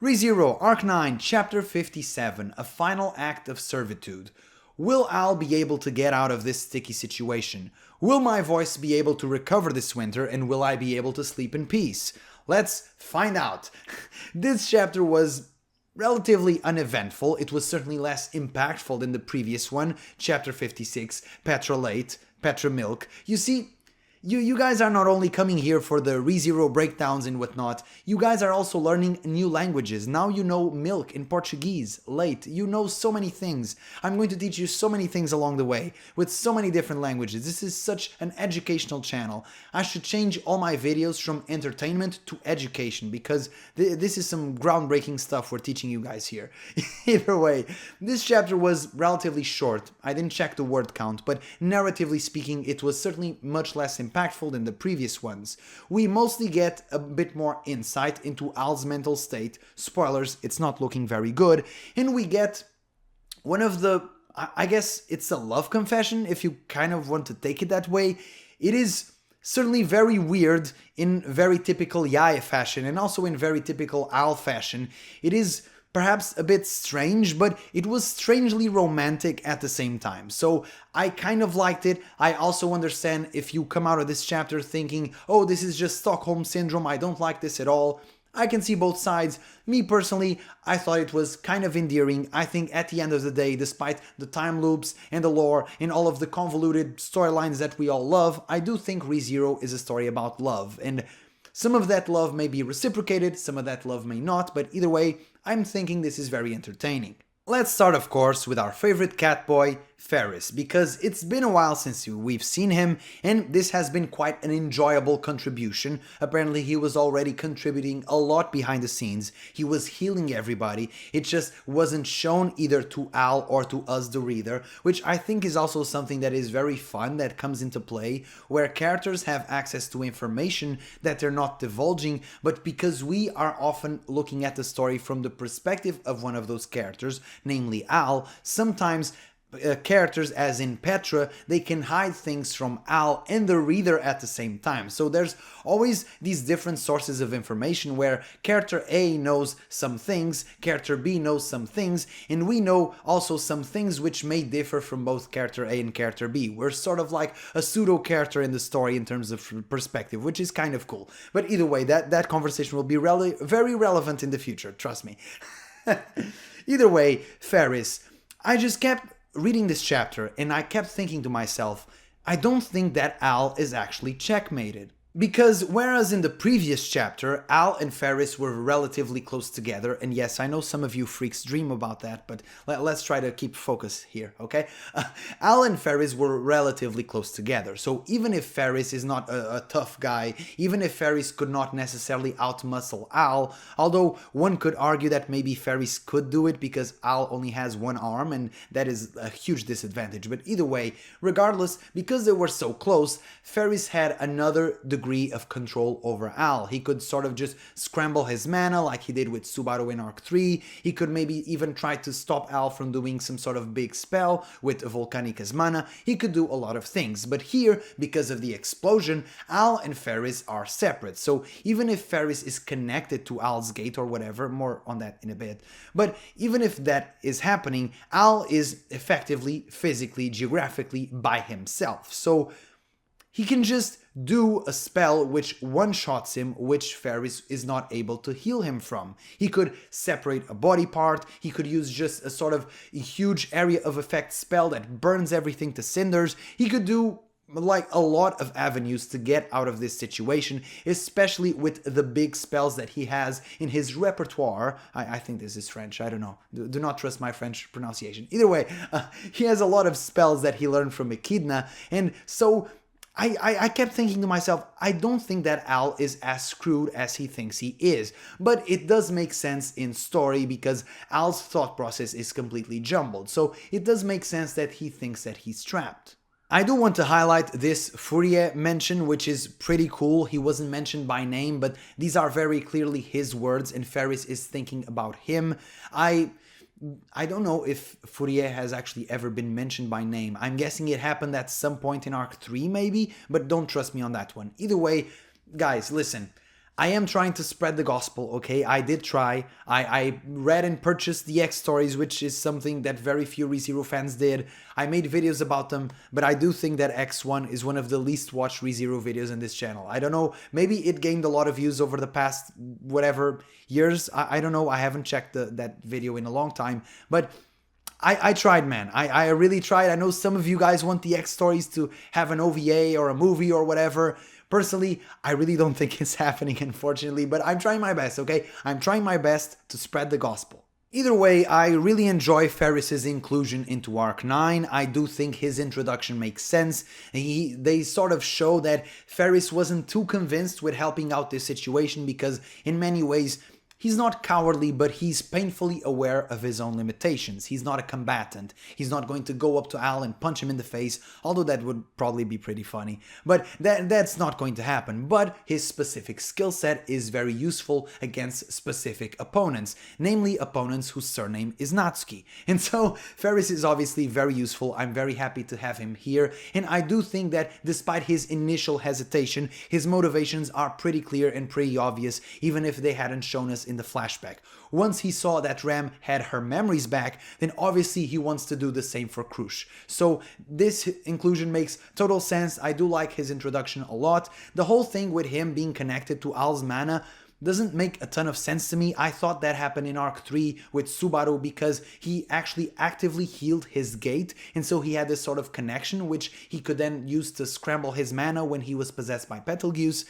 ReZero, Arc 9, Chapter 57, A Final Act of Servitude. Will Al be able to get out of this sticky situation? Will my voice be able to recover this winter, and will I be able to sleep in peace? Let's find out. This chapter was relatively uneventful. It was certainly less impactful than the previous one, Chapter 56, Petra Late, Petra Milk. You see, you guys are not only coming here for the ReZero breakdowns and whatnot, you guys are also learning new languages. Now you know milk in Portuguese, late, you know so many things. I'm going to teach you so many things along the way, with so many different languages. This is such an educational channel. I should change all my videos from entertainment to education, because this is some groundbreaking stuff we're teaching you guys here. Either way, this chapter was relatively short. I didn't check the word count, but narratively speaking, it was certainly much less impactful than the previous ones. We mostly get a bit more insight into Al's mental state. Spoilers, it's not looking very good. And we get one of the, I guess it's a love confession, if you kind of want to take it that way. It is certainly very weird in very typical Yae fashion, and also in very typical Al fashion. It is perhaps a bit strange, but it was strangely romantic at the same time. So I kind of liked it. I also understand if you come out of this chapter thinking, oh, this is just Stockholm Syndrome, I don't like this at all. I can see both sides. Me personally, I thought it was kind of endearing. I think at the end of the day, despite the time loops and the lore and all of the convoluted storylines that we all love, I do think ReZero is a story about love. And some of that love may be reciprocated, some of that love may not, but either way, I'm thinking this is very entertaining. Let's start, of course, with our favorite cat boy, Ferris, because it's been a while since we've seen him, and this has been quite an enjoyable contribution. Apparently he was already contributing a lot behind the scenes. He was healing everybody. It just wasn't shown either to Al or to us, the reader, which I think is also something that is very fun, that comes into play, where characters have access to information that they're not divulging, but because we are often looking at the story from the perspective of one of those characters, namely Al, sometimes characters, as in Petra, they can hide things from Al and the reader at the same time. So there's always these different sources of information where character A knows some things, character B knows some things, and we know also some things which may differ from both character A and character B. We're sort of like a pseudo character in the story in terms of perspective, which is kind of cool. But either way, that conversation will be very relevant in the future, trust me. Either way, Ferris, I just kept reading this chapter and I kept thinking to myself, I don't think that Al is actually checkmated. Because whereas in the previous chapter, Al and Ferris were relatively close together, and yes, I know some of you freaks dream about that, but let's try to keep focus here, okay? Al and Ferris were relatively close together, so even if Ferris is not a tough guy, even if Ferris could not necessarily outmuscle Al, although one could argue that maybe Ferris could do it because Al only has one arm, and that is a huge disadvantage, but either way, regardless, because they were so close, Ferris had another degree of control over Al. He could sort of just scramble his mana like he did with Subaru in Arc 3. He could maybe even try to stop Al from doing some sort of big spell with Volcanica's mana. He could do a lot of things. But here, because of the explosion, Al and Ferris are separate. So even if Ferris is connected to Al's gate or whatever, more on that in a bit, but even if that is happening, Al is effectively, physically, geographically by himself. So he can just do a spell which one-shots him, which Ferris is not able to heal him from. He could separate a body part, he could use just a sort of huge area of effect spell that burns everything to cinders. He could do like a lot of avenues to get out of this situation, especially with the big spells that he has in his repertoire. I think this is French, I don't know. Do not trust my French pronunciation. Either way, he has a lot of spells that he learned from Echidna, and so I kept thinking to myself, I don't think that Al is as screwed as he thinks he is. But it does make sense in story because Al's thought process is completely jumbled. So it does make sense that he thinks that he's trapped. I do want to highlight this Fourier mention, which is pretty cool. He wasn't mentioned by name, but these are very clearly his words and Ferris is thinking about him. I don't know if Fourier has actually ever been mentioned by name. I'm guessing it happened at some point in Arc 3 maybe, but don't trust me on that one. Either way, guys, listen. I am trying to spread the gospel, okay? I did try. I read and purchased the X stories, which is something that very few ReZero fans did. I made videos about them, but I do think that X1 is one of the least watched ReZero videos in this channel. I don't know, maybe it gained a lot of views over the past, whatever, years. I don't know, I haven't checked that video in a long time, but I tried, man. I really tried. I know some of you guys want the X stories to have an OVA or a movie or whatever. Personally, I really don't think it's happening, unfortunately, but I'm trying my best, okay? I'm trying my best to spread the gospel. Either way, I really enjoy Ferris's inclusion into Arc 9. I do think his introduction makes sense. They sort of show that Ferris wasn't too convinced with helping out this situation because in many ways, he's not cowardly, but he's painfully aware of his own limitations. He's not a combatant. He's not going to go up to Al and punch him in the face, although that would probably be pretty funny. But that's not going to happen. But his specific skill set is very useful against specific opponents, namely opponents whose surname is Natsuki. And so Ferris is obviously very useful. I'm very happy to have him here. And I do think that despite his initial hesitation, his motivations are pretty clear and pretty obvious, even if they hadn't shown us in the flashback. Once he saw that Ram had her memories back, then obviously he wants to do the same for Crusch. So this inclusion makes total sense. I do like his introduction a lot. The whole thing with him being connected to Al's mana doesn't make a ton of sense to me. I thought that happened in Arc 3 with Subaru because he actually actively healed his gate, and so he had this sort of connection which he could then use to scramble his mana when he was possessed by Betelgeuse.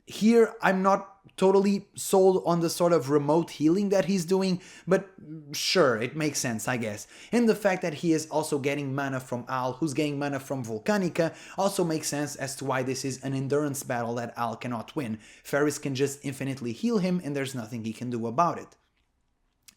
Here, I'm not totally sold on the sort of remote healing that he's doing, but sure, it makes sense, I guess. And the fact that he is also getting mana from Al, who's getting mana from Volcanica, also makes sense as to why this is an endurance battle that Al cannot win. Ferris can just infinitely heal him, and there's nothing he can do about it.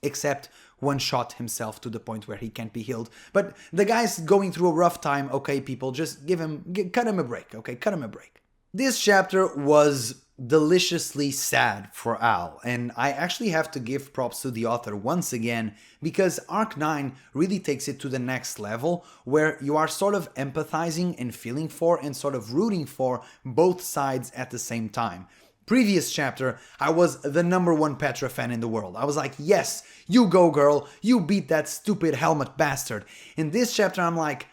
Except one-shot himself to the point where he can't be healed. But the guy's going through a rough time, okay, people, just cut him a break, okay, cut him a break. This chapter was deliciously sad for Al, and I actually have to give props to the author once again, because Arc 9 really takes it to the next level, where you are sort of empathizing and feeling for and sort of rooting for both sides at the same time. Previous chapter, I was the #1 Petra fan in the world. I was like, yes, you go girl, you beat that stupid helmet bastard. In this chapter, I'm like,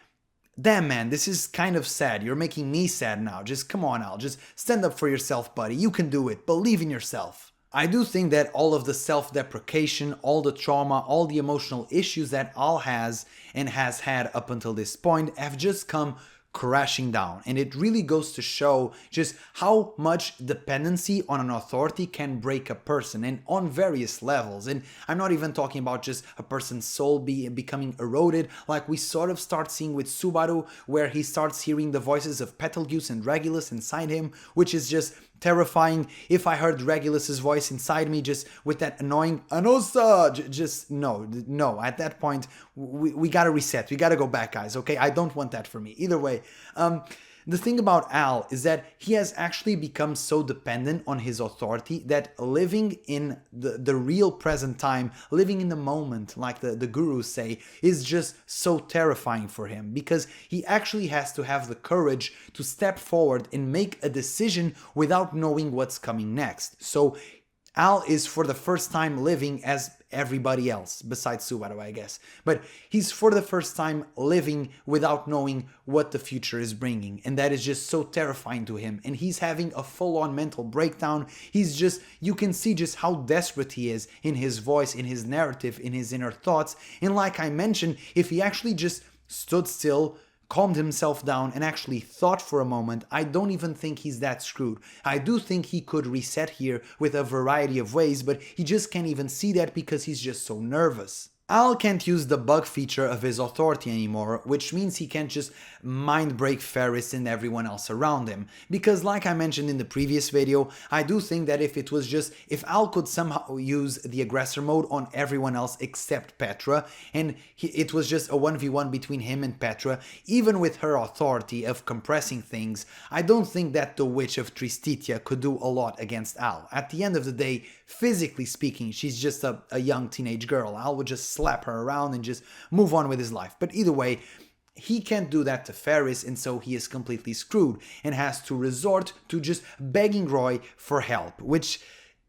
damn man, this is kind of sad. You're making me sad now. Just come on, Al. Just stand up for yourself, buddy. You can do it. Believe in yourself. I do think that all of the self-deprecation, all the trauma, all the emotional issues that Al has and has had up until this point have just come crashing down, and it really goes to show just how much dependency on an authority can break a person, and on various levels. And I'm not even talking about just a person's soul becoming eroded, like we sort of start seeing with Subaru, where he starts hearing the voices of Betelgeuse and Regulus inside him, which is just terrifying. If I heard Regulus's voice inside me, just with that annoying Anosa, just no. At that point, we gotta reset. We gotta go back, guys. Okay, I don't want that for me. Either way, the thing about Al is that he has actually become so dependent on his authority that living in the real present time, living in the moment, like the gurus say, is just so terrifying for him, because he actually has to have the courage to step forward and make a decision without knowing what's coming next. So Al is for the first time living as everybody else, besides Subaru, I guess. But he's for the first time living without knowing what the future is bringing. And that is just so terrifying to him. And he's having a full-on mental breakdown. You can see just how desperate he is in his voice, in his narrative, in his inner thoughts. And like I mentioned, if he actually just stood still, calmed himself down, and actually thought for a moment, I don't even think he's that screwed. I do think he could reset here with a variety of ways, but he just can't even see that because he's just so nervous. Al can't use the bug feature of his authority anymore, which means he can't just mind break Ferris and everyone else around him. Because like I mentioned in the previous video, I do think that if Al could somehow use the aggressor mode on everyone else except Petra, and it was just a 1v1 between him and Petra, even with her authority of compressing things, I don't think that the Witch of Tristitia could do a lot against Al. At the end of the day, physically speaking, she's just a young teenage girl. Al would just slap her around and just move on with his life. But either way, he can't do that to Ferris, and so he is completely screwed and has to resort to just begging Roy for help, which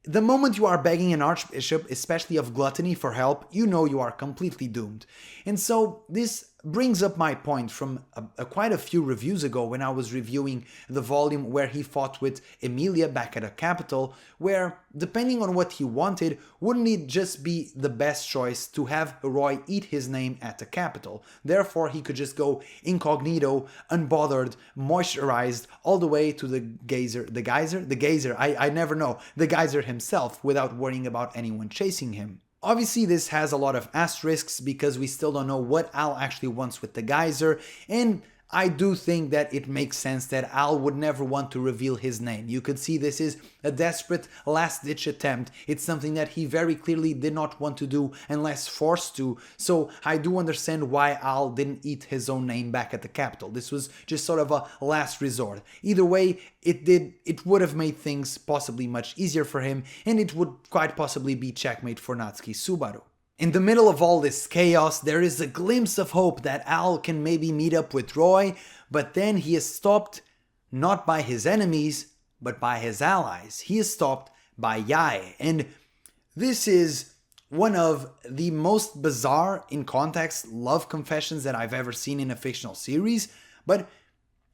the moment you are begging an archbishop, especially of gluttony, for help, you know you are completely doomed. And so this brings up my point from quite a few reviews ago when I was reviewing the volume where he fought with Emilia back at a capital, where, depending on what he wanted, wouldn't it just be the best choice to have Roy eat his name at the capital? Therefore, he could just go incognito, unbothered, moisturized, all the way to the geyser, I never know, the geyser himself, without worrying about anyone chasing him. Obviously, this has a lot of asterisks because we still don't know what Al actually wants with the geyser, and I do think that it makes sense that Al would never want to reveal his name. You could see this is a desperate last-ditch attempt. It's something that he very clearly did not want to do unless forced to, so I do understand why Al didn't eat his own name back at the capital. This was just sort of a last resort. Either way, it would have made things possibly much easier for him, and it would quite possibly be checkmate for Natsuki Subaru. In the middle of all this chaos, there is a glimpse of hope that Al can maybe meet up with Roy, but then he is stopped not by his enemies, but by his allies. He is stopped by Yae, and this is one of the most bizarre, in context, love confessions that I've ever seen in a fictional series, but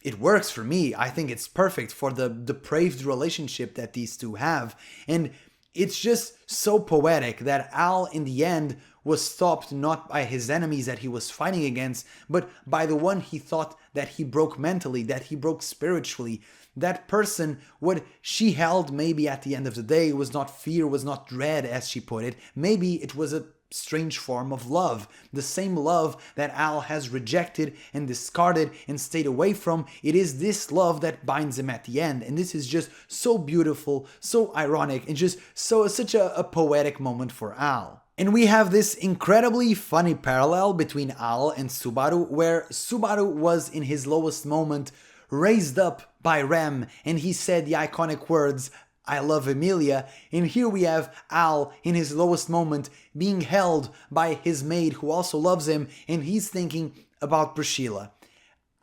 it works for me. I think it's perfect for the depraved relationship that these two have, and it's just so poetic that Al, in the end, was stopped not by his enemies that he was fighting against, but by the one he thought that he broke mentally, that he broke spiritually. That person, what she held maybe at the end of the day, was not fear, was not dread, as she put it. Maybe it was a strange form of love, the same love that Al has rejected and discarded and stayed away from. It is this love that binds him at the end, and this is just so beautiful, so ironic, and just such a poetic moment for Al. And we have this incredibly funny parallel between Al and Subaru, where Subaru was in his lowest moment raised up by Rem, and he said the iconic words, "I love Emilia," and here we have Al in his lowest moment being held by his maid who also loves him, and he's thinking about Priscilla.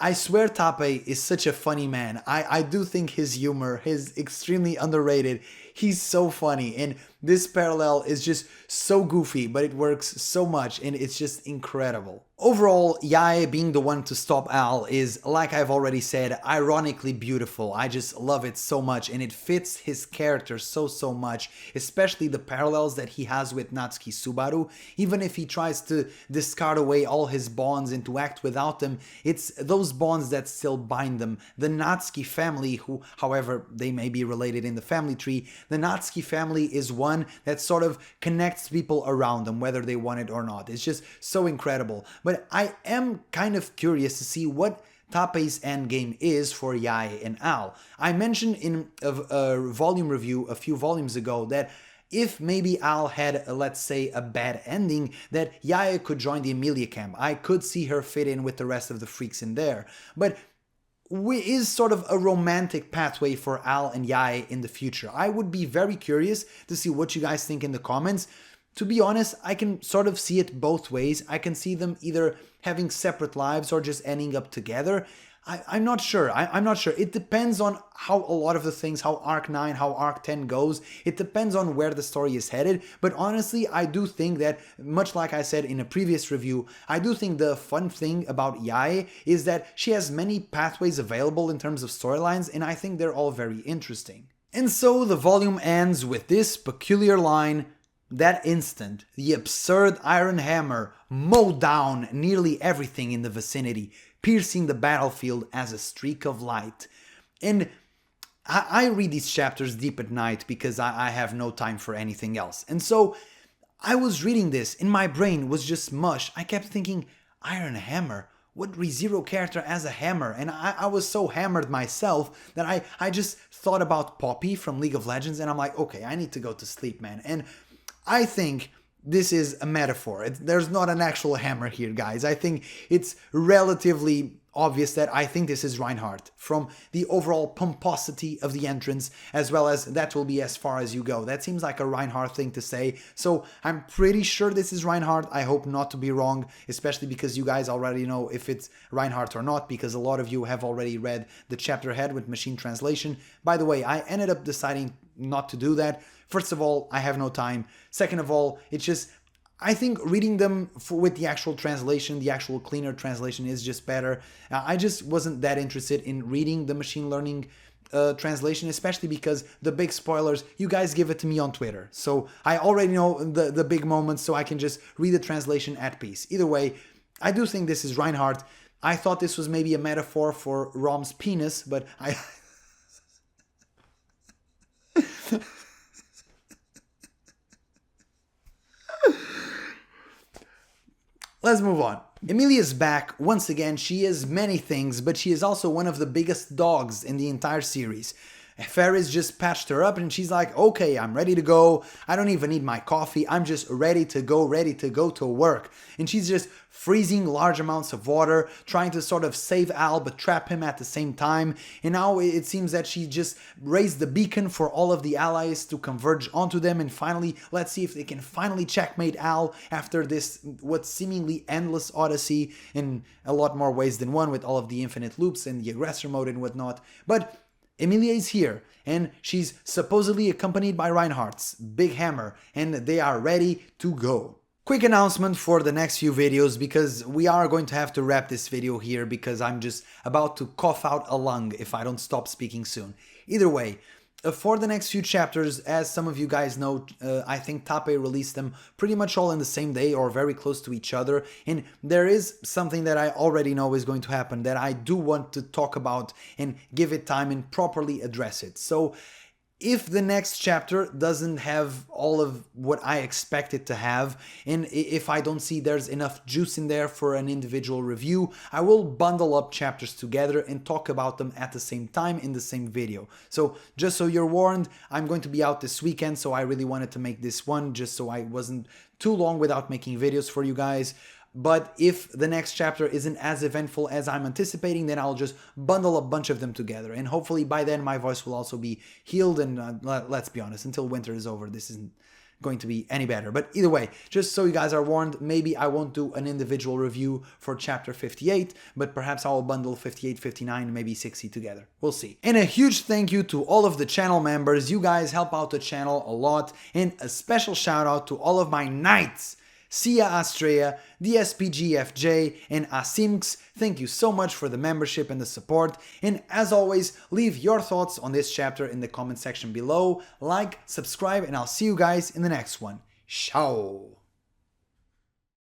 I swear Tappei is such a funny man. I do think his humor is extremely underrated. He's so funny, and this parallel is just so goofy, but it works so much, and it's just incredible. Overall, Yae being the one to stop Al is, like I've already said, ironically beautiful. I just love it so much, and it fits his character so much, especially the parallels that he has with Natsuki Subaru. Even if he tries to discard away all his bonds and to act without them, it's those bonds that still bind them. The Natsuki family, who, however, they may be related in the family tree, the Natsuki family is one that sort of connects people around them, whether they want it or not. It's just so incredible. But I am kind of curious to see what Tappei's endgame is for Yae and Al. I mentioned in a volume review a few volumes ago that if maybe Al had, let's say, a bad ending, that Yae could join the Emilia camp. I could see her fit in with the rest of the freaks in there. But is sort of a romantic pathway for Al and Yae in the future. I would be very curious to see what you guys think in the comments. To be honest, I can sort of see it both ways. I can see them either having separate lives or just ending up together. I'm not sure. I'm not sure. It depends on how a lot of the things, how Arc 9, how Arc 10 goes. It depends on where the story is headed. But honestly, I do think that, much like I said in a previous review, I do think the fun thing about Yae is that she has many pathways available in terms of storylines, and I think they're all very interesting. And so the volume ends with this peculiar line: "That instant, the absurd iron hammer mowed down nearly everything in the vicinity, piercing the battlefield as a streak of light." And I read these chapters deep at night because I have no time for anything else. And so I was reading this, and my brain was just mush. I kept thinking, iron hammer? What ReZero character has a hammer? And I was so hammered myself that I just thought about Poppy from League of Legends, and I'm like, okay, I need to go to sleep, man. And I think this is a metaphor. There's not an actual hammer here, guys. I think it's relatively obvious that I think this is Reinhard, from the overall pomposity of the entrance, as well as that will be as far as you go. That seems like a Reinhard thing to say, so I'm pretty sure this is Reinhard. I hope not to be wrong, especially because you guys already know if it's Reinhard or not, because a lot of you have already read the chapter ahead with machine translation. By the way, I ended up deciding not to do that. First of all, I have no time. Second of all, it's just, I think reading them with the actual translation, the actual cleaner translation is just better. I just wasn't that interested in reading the machine learning translation, especially because the big spoilers, you guys give it to me on Twitter. So I already know the big moments, so I can just read the translation at peace. Either way, I do think this is Reinhard. I thought this was maybe a metaphor for Rom's penis, but I... Let's move on. Emilia's back. Once again, she is many things, but she is also one of the biggest dogs in the entire series. Ferris just patched her up and she's like, okay, I'm ready to go. I don't even need my coffee. I'm just ready to go to work. And she's just freezing large amounts of water, trying to sort of save Al but trap him at the same time. And now it seems that she just raised the beacon for all of the allies to converge onto them. And finally, let's see if they can finally checkmate Al after this what seemingly endless odyssey in a lot more ways than one, with all of the infinite loops and the aggressor mode and whatnot. But Emilia is here, and she's supposedly accompanied by Reinhardt's big hammer, and they are ready to go. Quick announcement for the next few videos, because we are going to have to wrap this video here because I'm just about to cough out a lung if I don't stop speaking soon. Either way, for the next few chapters, as some of you guys know, I think Tappei released them pretty much all in the same day or very close to each other. And there is something that I already know is going to happen that I do want to talk about and give it time and properly address it. So if the next chapter doesn't have all of what I expect it to have, and if I don't see there's enough juice in there for an individual review, I will bundle up chapters together and talk about them at the same time in the same video. So just so you're warned, I'm going to be out this weekend, so I really wanted to make this one just so I wasn't too long without making videos for you guys. But if the next chapter isn't as eventful as I'm anticipating, then I'll just bundle a bunch of them together. And hopefully by then my voice will also be healed. And let's be honest, until winter is over, this isn't going to be any better. But either way, just so you guys are warned, maybe I won't do an individual review for chapter 58, but perhaps I will bundle 58, 59, and maybe 60 together. We'll see. And a huge thank you to all of the channel members. You guys help out the channel a lot. And a special shout out to all of my knights. Sia Astrea, DSPGFJ, and Asimx, thank you so much for the membership and the support. And as always, leave your thoughts on this chapter in the comment section below. Like, subscribe, and I'll see you guys in the next one. Ciao!